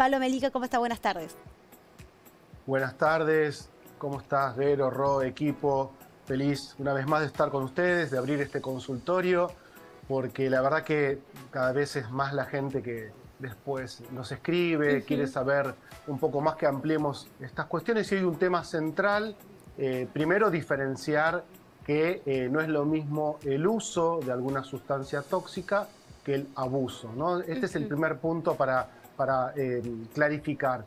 Pablo Melica, ¿cómo está? Buenas tardes. Buenas tardes, ¿cómo estás, Vero, Ro, equipo? Feliz una vez más de estar con ustedes, de abrir este consultorio, porque la verdad que cada vez es más la gente que después nos escribe, quiere saber un poco más, que ampliemos estas cuestiones. Y hay un tema central, primero diferenciar que no es lo mismo el uso de alguna sustancia tóxica que el abuso, ¿no? Este es el primer punto para clarificar.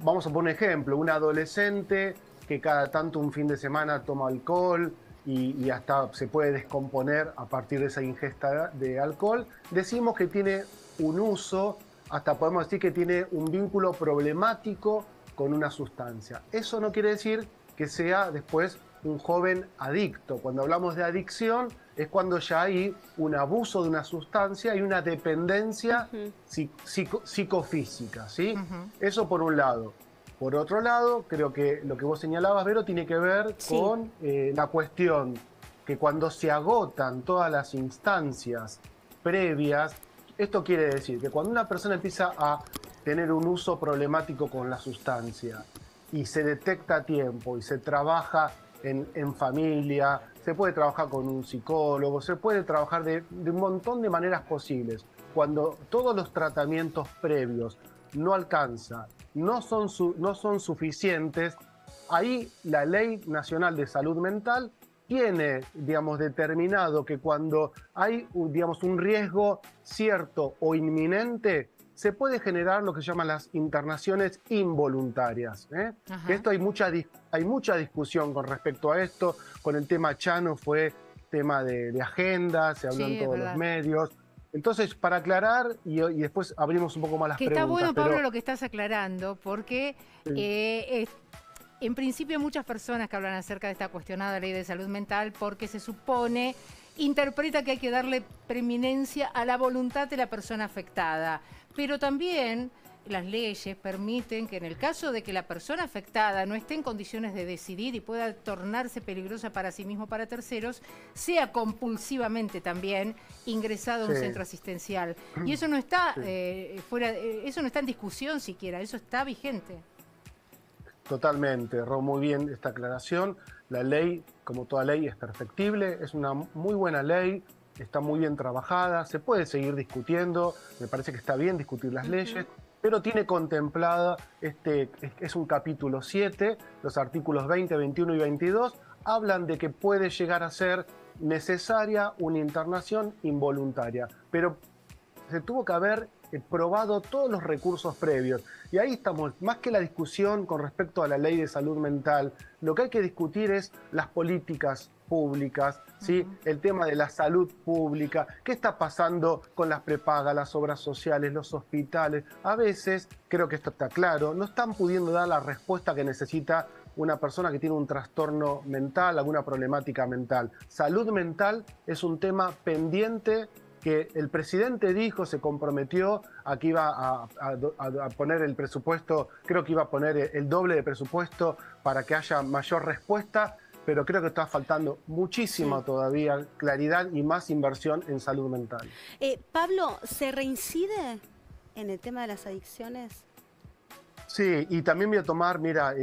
Vamos a poner un ejemplo, un adolescente que cada tanto un fin de semana toma alcohol y hasta se puede descomponer a partir de esa ingesta de alcohol, decimos que tiene un uso, hasta podemos decir que tiene un vínculo problemático con una sustancia. Eso no quiere decir que sea después un joven adicto. Cuando hablamos de adicción es cuando ya hay un abuso de una sustancia y una dependencia psicofísica, ¿sí? Eso por un lado. Por otro lado, creo que lo que vos señalabas, Vero, tiene que ver con la cuestión que cuando se agotan todas las instancias previas, esto quiere decir que cuando una persona empieza a tener un uso problemático con la sustancia y se detecta a tiempo y se trabaja en familia, se puede trabajar con un psicólogo, se puede trabajar de un montón de maneras posibles. Cuando todos los tratamientos previos no alcanzan, no son suficientes, ahí la Ley Nacional de Salud Mental tiene, digamos, determinado que cuando hay, digamos, un riesgo cierto o inminente, se puede generar lo que se llaman las internaciones involuntarias. Que esto hay mucha discusión con respecto a esto. Con el tema Chano fue tema de agenda, se habló en todos los medios. Entonces, para aclarar, y después abrimos un poco más las preguntas. Está bueno, Pablo, lo que estás aclarando, porque en principio hay muchas personas que hablan acerca de esta cuestionada ley de salud mental porque se supone, interpreta que hay que darle preeminencia a la voluntad de la persona afectada. Pero también las leyes permiten que en el caso de que la persona afectada no esté en condiciones de decidir y pueda tornarse peligrosa para sí mismo o para terceros, sea compulsivamente también ingresado a un centro asistencial. Y eso no está eso no está en discusión siquiera, eso está vigente. Totalmente, Ro, muy bien esta aclaración. La ley, como toda ley, es perfectible, es una muy buena ley, está muy bien trabajada, se puede seguir discutiendo, me parece que está bien discutir las leyes, pero tiene contemplada, es un capítulo 7, los artículos 20, 21 y 22, hablan de que puede llegar a ser necesaria una internación involuntaria, pero se tuvo que haber probado todos los recursos previos. Y ahí estamos, más que la discusión con respecto a la ley de salud mental, lo que hay que discutir es las políticas públicas, ¿sí? El tema de la salud pública, qué está pasando con las prepagas, las obras sociales, los hospitales. A veces, creo que esto está claro, no están pudiendo dar la respuesta que necesita una persona que tiene un trastorno mental, alguna problemática mental. Salud mental es un tema pendiente que el presidente dijo, se comprometió a que iba a poner el presupuesto, creo que iba a poner el doble de presupuesto para que haya mayor respuesta, pero creo que está faltando muchísima todavía claridad y más inversión en salud mental. Pablo, ¿se reincide en el tema de las adicciones? Sí, y también voy a tomar, mira,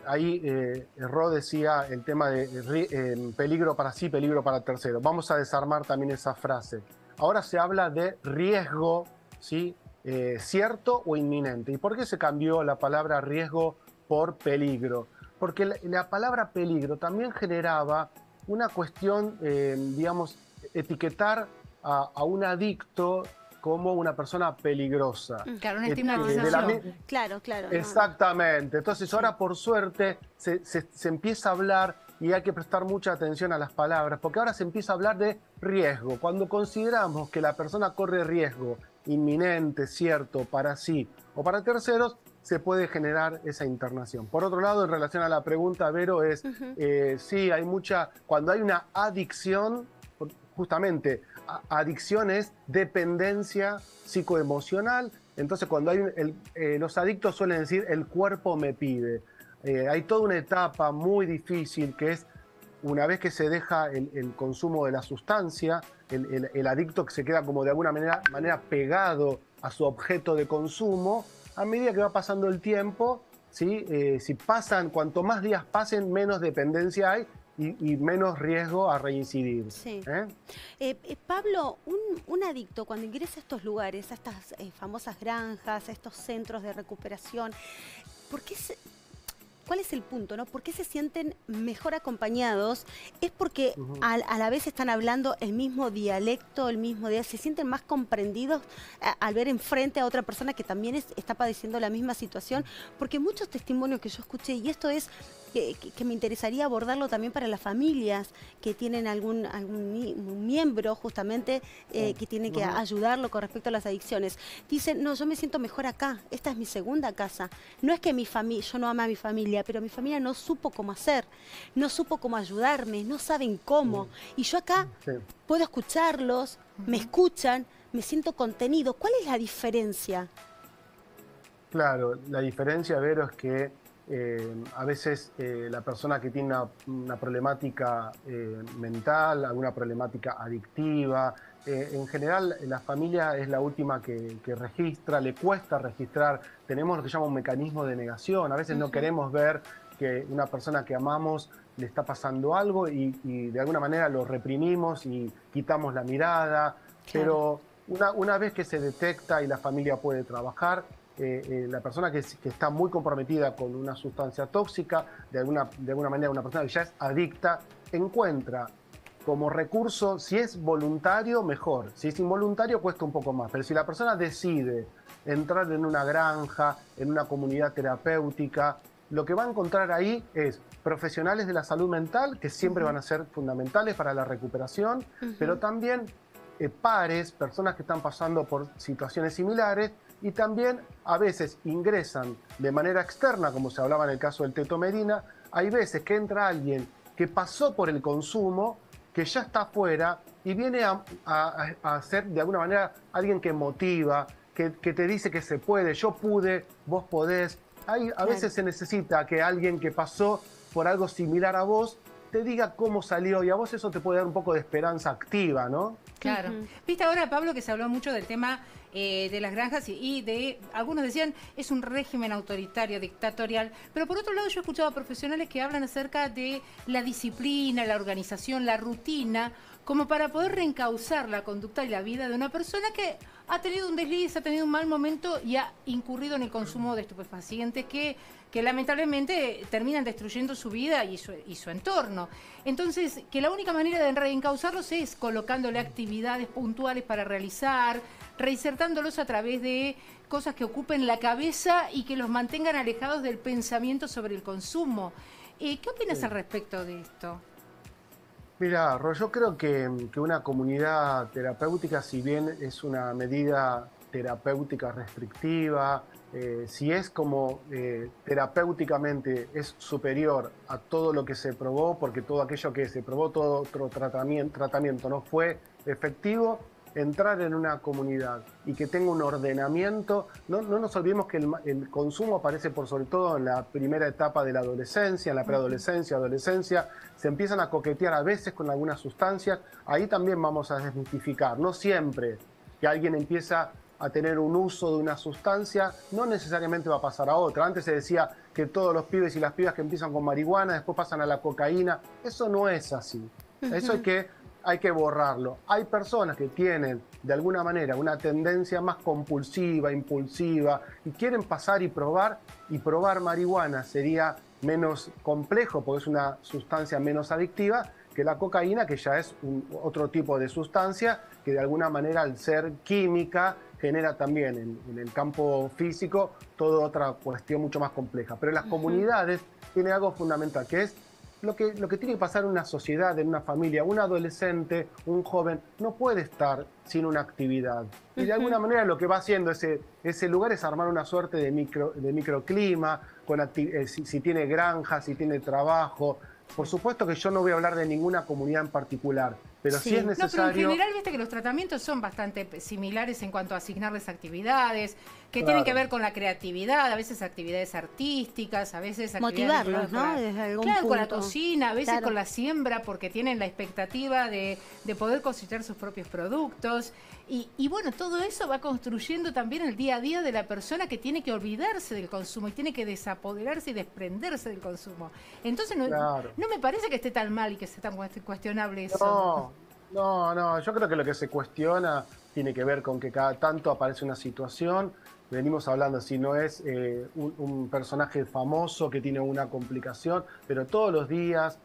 ahí Ro decía el tema de peligro para sí, peligro para tercero. Vamos a desarmar también esa frase. Ahora se habla de riesgo, ¿sí? Cierto o inminente. ¿Y por qué se cambió la palabra riesgo por peligro? Porque la palabra peligro también generaba una cuestión, digamos, etiquetar a un adicto como una persona peligrosa. Claro, una estigmatización. Claro. Exactamente. Entonces ahora por suerte se empieza a hablar, y hay que prestar mucha atención a las palabras, porque ahora se empieza a hablar de riesgo. Cuando consideramos que la persona corre riesgo inminente, cierto, para sí o para terceros, se puede generar esa internación. Por otro lado, en relación a la pregunta, Vero, es sí, hay mucha, cuando hay una adicción, justamente, adicción es dependencia psicoemocional. Entonces, cuando hay los adictos suelen decir, el cuerpo me pide. Hay toda una etapa muy difícil que es, una vez que se deja el consumo de la sustancia, el adicto que se queda como de alguna manera pegado a su objeto de consumo, a medida que va pasando el tiempo, ¿sí? Cuanto más días pasen, menos dependencia hay y menos riesgo a reincidir. Sí. Pablo, un adicto cuando ingresa a estos lugares, a estas famosas granjas, a estos centros de recuperación, ¿por qué ¿cuál es el punto, no? ¿Por qué se sienten mejor acompañados? ¿Es porque a la vez están hablando el mismo dialecto, se sienten más comprendidos al ver enfrente a otra persona que también está padeciendo la misma situación? Porque muchos testimonios que yo escuché, y esto es que me interesaría abordarlo también para las familias que tienen algún miembro justamente que tiene que ayudarlo con respecto a las adicciones. Dicen, no, yo me siento mejor acá, esta es mi segunda casa. No es que yo no ame a mi familia, pero mi familia no supo cómo hacer, no supo cómo ayudarme, no saben cómo. Y yo acá puedo escucharlos, me escuchan, me siento contenido. ¿Cuál es la diferencia? Claro, la diferencia, Vero, es que a veces la persona que tiene una problemática mental, alguna problemática adictiva, en general la familia es la última que registra, le cuesta registrar, tenemos lo que se llama un mecanismo de negación, a veces no queremos ver que una persona que amamos le está pasando algo y de alguna manera lo reprimimos y quitamos la mirada, pero una vez que se detecta y la familia puede trabajar, la persona que está muy comprometida con una sustancia tóxica, de alguna manera una persona que ya es adicta, encuentra como recurso, si es voluntario, mejor. Si es involuntario, cuesta un poco más. Pero si la persona decide entrar en una granja, en una comunidad terapéutica, lo que va a encontrar ahí es profesionales de la salud mental, que siempre van a ser fundamentales para la recuperación, pero también pares, personas que están pasando por situaciones similares, y también a veces ingresan de manera externa, como se hablaba en el caso del Teto Medina. Hay veces que entra alguien que pasó por el consumo, que ya está afuera y viene a ser de alguna manera alguien que motiva, que te dice que se puede, yo pude, vos podés. A veces se necesita que alguien que pasó por algo similar a vos te diga cómo salió, y a vos eso te puede dar un poco de esperanza activa, ¿no? Claro. Viste ahora, Pablo, que se habló mucho del tema de las granjas y de, algunos decían, es un régimen autoritario, dictatorial, pero por otro lado yo he escuchado a profesionales que hablan acerca de la disciplina, la organización, la rutina, como para poder reencauzar la conducta y la vida de una persona que ha tenido un desliz, ha tenido un mal momento y ha incurrido en el consumo de estupefacientes que lamentablemente terminan destruyendo su vida y su entorno. Entonces, que la única manera de reencauzarlos es colocándole actividades puntuales para realizar, reinsertándolos a través de cosas que ocupen la cabeza y que los mantengan alejados del pensamiento sobre el consumo. ¿Qué opinas al respecto de esto? Mira, Ro, yo creo que una comunidad terapéutica, si bien es una medida terapéutica restrictiva, si es como terapéuticamente es superior a todo lo que se probó, porque todo aquello que se probó, todo otro tratamiento no fue efectivo, entrar en una comunidad y que tenga un ordenamiento, no nos olvidemos que el consumo aparece por sobre todo en la primera etapa de la adolescencia, en la preadolescencia, adolescencia, se empiezan a coquetear a veces con algunas sustancias, ahí también vamos a desmitificar, no siempre que alguien empieza a tener un uso de una sustancia, no necesariamente va a pasar a otra. Antes se decía que todos los pibes y las pibas que empiezan con marihuana después pasan a la cocaína, eso no es así, eso hay que borrarlo. Hay personas que tienen de alguna manera una tendencia más compulsiva, impulsiva, y quieren pasar y probar marihuana sería menos complejo porque es una sustancia menos adictiva que la cocaína, que ya es otro tipo de sustancia que de alguna manera al ser química genera también en el campo físico toda otra cuestión mucho más compleja. Pero en las comunidades tiene algo fundamental, que es lo que tiene que pasar en una sociedad, en una familia. Un adolescente, un joven, no puede estar sin una actividad. Y de alguna manera lo que va haciendo ese lugar es armar una suerte de microclima, si tiene granja, si tiene trabajo. Por supuesto que yo no voy a hablar de ninguna comunidad en particular, pero sí es necesario... No, pero en general viste que los tratamientos son bastante similares en cuanto a asignarles actividades, que tienen que ver con la creatividad, a veces actividades artísticas, a veces actividades motivarlos, ¿no? Desde algún claro, con la punto. cocina, a veces Claro. con la siembra, porque tienen la expectativa de poder cosechar sus propios productos. Y bueno, todo eso va construyendo también el día a día de la persona que tiene que olvidarse del consumo y tiene que desapoderarse y desprenderse del consumo. Entonces Claro. no me parece que esté tan mal y que sea tan cuestionable eso. No, yo creo que lo que se cuestiona tiene que ver con que cada tanto aparece una situación, venimos hablando, si no es un personaje famoso que tiene una complicación, pero todos los días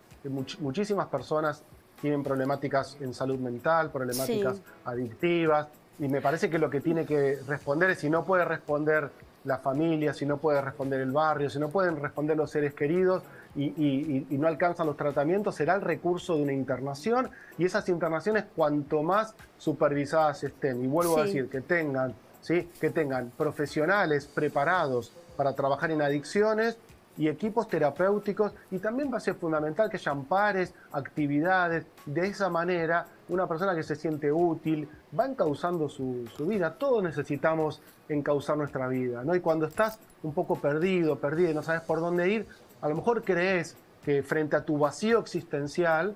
muchísimas personas tienen problemáticas en salud mental, problemáticas Sí. adictivas, y me parece que lo que tiene que responder es, si no puede responder la familia, si no puede responder el barrio, si no pueden responder los seres queridos y no alcanzan los tratamientos, será el recurso de una internación, y esas internaciones cuanto más supervisadas estén, y vuelvo a Sí. decir, que tengan profesionales preparados para trabajar en adicciones y equipos terapéuticos, y también va a ser fundamental que haya pares, actividades. De esa manera, una persona que se siente útil va encauzando su vida. Todos necesitamos encauzar nuestra vida, ¿no? Y cuando estás un poco perdido, perdida y no sabes por dónde ir, a lo mejor crees que frente a tu vacío existencial,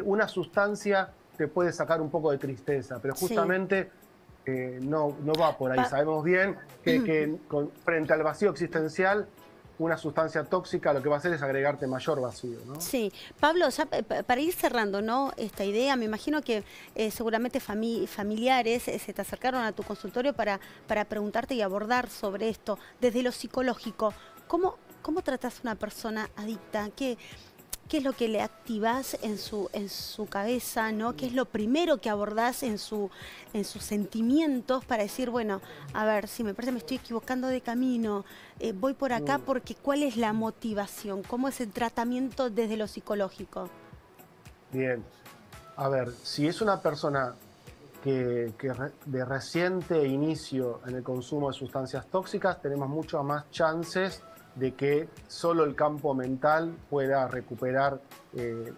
una sustancia te puede sacar un poco de tristeza, pero justamente no va por ahí. Sabemos bien que frente al vacío existencial, una sustancia tóxica lo que va a hacer es agregarte mayor vacío, ¿no? Sí, Pablo, ya para ir cerrando, ¿no? Esta idea, me imagino que seguramente familiares se te acercaron a tu consultorio para preguntarte y abordar sobre esto desde lo psicológico. ¿Cómo tratas a una persona adicta? ¿Qué es lo que le activás en su cabeza, ¿no? ¿Qué es lo primero que abordás en sus sentimientos para decir, bueno, a ver, si me parece me estoy equivocando de camino, voy por acá porque ¿cuál es la motivación? ¿Cómo es el tratamiento desde lo psicológico? Bien, a ver, si es una persona que de reciente inicio en el consumo de sustancias tóxicas, tenemos mucho más chances de que solo el campo mental pueda recuperar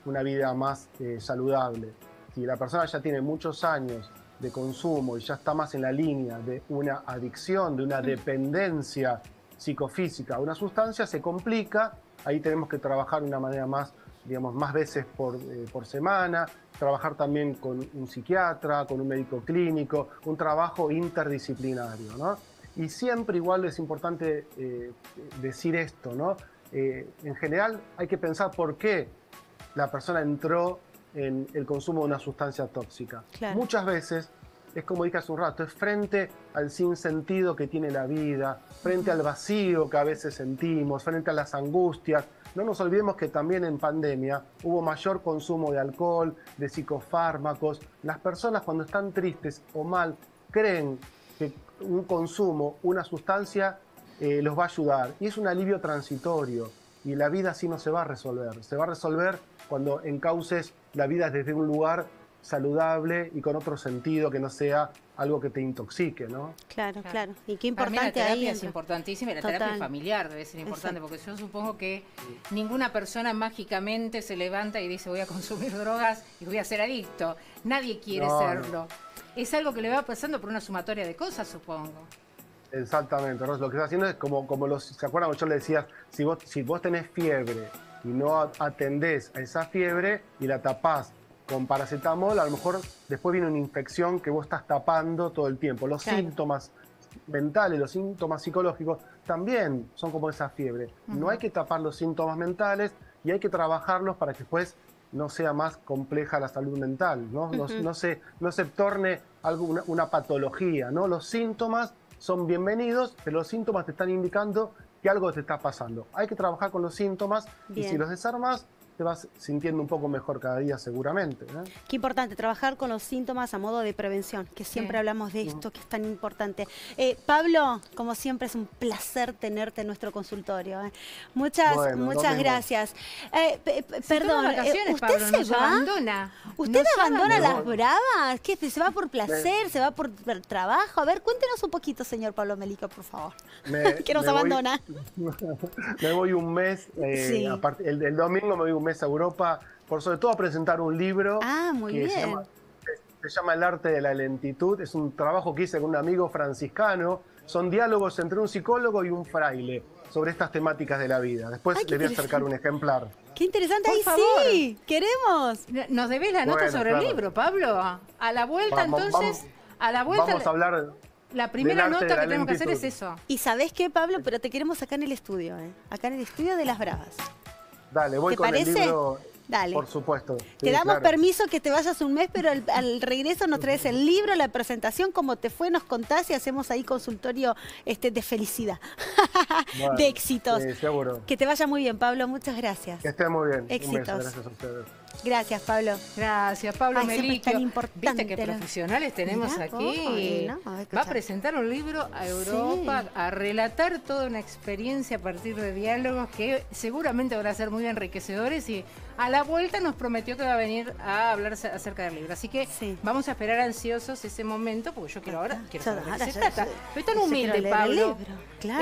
una vida más saludable. Si la persona ya tiene muchos años de consumo y ya está más en la línea de una adicción, de una dependencia psicofísica a una sustancia, se complica. Ahí tenemos que trabajar de una manera más, digamos, más veces por semana, trabajar también con un psiquiatra, con un médico clínico, un trabajo interdisciplinario, ¿no? Y siempre igual es importante decir esto, ¿no? En general hay que pensar por qué la persona entró en el consumo de una sustancia tóxica. Claro. Muchas veces, es como dije hace un rato, es frente al sinsentido que tiene la vida, frente al vacío que a veces sentimos, frente a las angustias. No nos olvidemos que también en pandemia hubo mayor consumo de alcohol, de psicofármacos. Las personas cuando están tristes o mal creen que un consumo, una sustancia, los va a ayudar. Y es un alivio transitorio. Y la vida así no se va a resolver. Se va a resolver cuando encauces la vida desde un lugar saludable y con otro sentido que no sea algo que te intoxique, ¿no? Claro, claro. Y qué Para mí importante la ahí. terapia es importantísima y la terapia Total. familiar debe ser importante, Exacto. porque yo supongo que ninguna persona mágicamente se levanta y dice voy a consumir drogas y voy a ser adicto. Nadie quiere serlo. Es algo que le va pasando por una sumatoria de cosas, supongo. Exactamente, Ros, lo que está haciendo es como ¿se acuerdan? Yo le decía, si vos tenés fiebre y no atendés a esa fiebre y la tapás con paracetamol, a lo mejor después viene una infección que vos estás tapando todo el tiempo. Los síntomas mentales, los síntomas psicológicos también son como esa fiebre. No hay que tapar los síntomas mentales y hay que trabajarlos para que después no sea más compleja la salud mental, ¿no? No se torne una patología, ¿no? Los síntomas son bienvenidos, pero los síntomas te están indicando que algo te está pasando. Hay que trabajar con los síntomas y si los desarmas, te vas sintiendo un poco mejor cada día seguramente, ¿no? Qué importante trabajar con los síntomas a modo de prevención, que siempre hablamos de esto, que es tan importante. Pablo, como siempre es un placer tenerte en nuestro consultorio. Muchas gracias. Perdón, vacaciones, ¿usted Pablo, se nos va? abandona. ¿Usted Nos abandona abandona. las bravas? ¿Qué? ¿Se va por placer? ¿Se va por trabajo? A ver, cuéntenos un poquito, señor Pablo Melico, por favor. ¿Qué nos abandona? Me voy un mes, Sí. el domingo me voy un mes a Europa, sobre todo a presentar un libro Muy que bien. se llama El arte de la lentitud. Es un trabajo que hice con un amigo franciscano son diálogos entre un psicólogo y un fraile sobre estas temáticas de la vida. Después Ay, qué les voy a acercar un ejemplar. ¡Qué interesante! Por ¡Ahí favor. sí! ¡Queremos! Nos debés la nota Bueno, sobre claro. el libro, Pablo. A la vuelta, entonces, a la vuelta, Vamos a hablar la primera del arte nota de la que tenemos que hacer es lentitud. eso. Y ¿sabés qué, Pablo? Pero te queremos acá en el estudio, ¿eh? Acá en el estudio de Las Bravas. Dale, voy ¿Te con parece? el libro. Dale. Por supuesto. Te Sí, damos claro. permiso que te vayas un mes, pero al regreso nos traes el libro, la presentación, cómo te fue, nos contás y hacemos ahí consultorio de felicidad, Bueno, de éxitos. Sí, seguro. Que te vaya muy bien, Pablo. Muchas gracias. Que esté muy bien. Éxitos. Un beso, gracias a ustedes. Gracias, Pablo. Gracias, Pablo Ay, siempre es Meliquio. tan importante, Viste qué ¿no? profesionales tenemos Mirá aquí. vos, no, Va a escuchá. presentar un libro a Europa, Sí. a relatar toda una experiencia a partir de diálogos que seguramente van a ser muy enriquecedores, y a la vuelta nos prometió que va a venir a hablar acerca del libro. Así que Sí. vamos a esperar ansiosos ese momento, porque yo quiero ahora, quiero saber de qué se ya- trata. ya- Pero tan yo quiero humilde, leer el Pablo. libro, claro.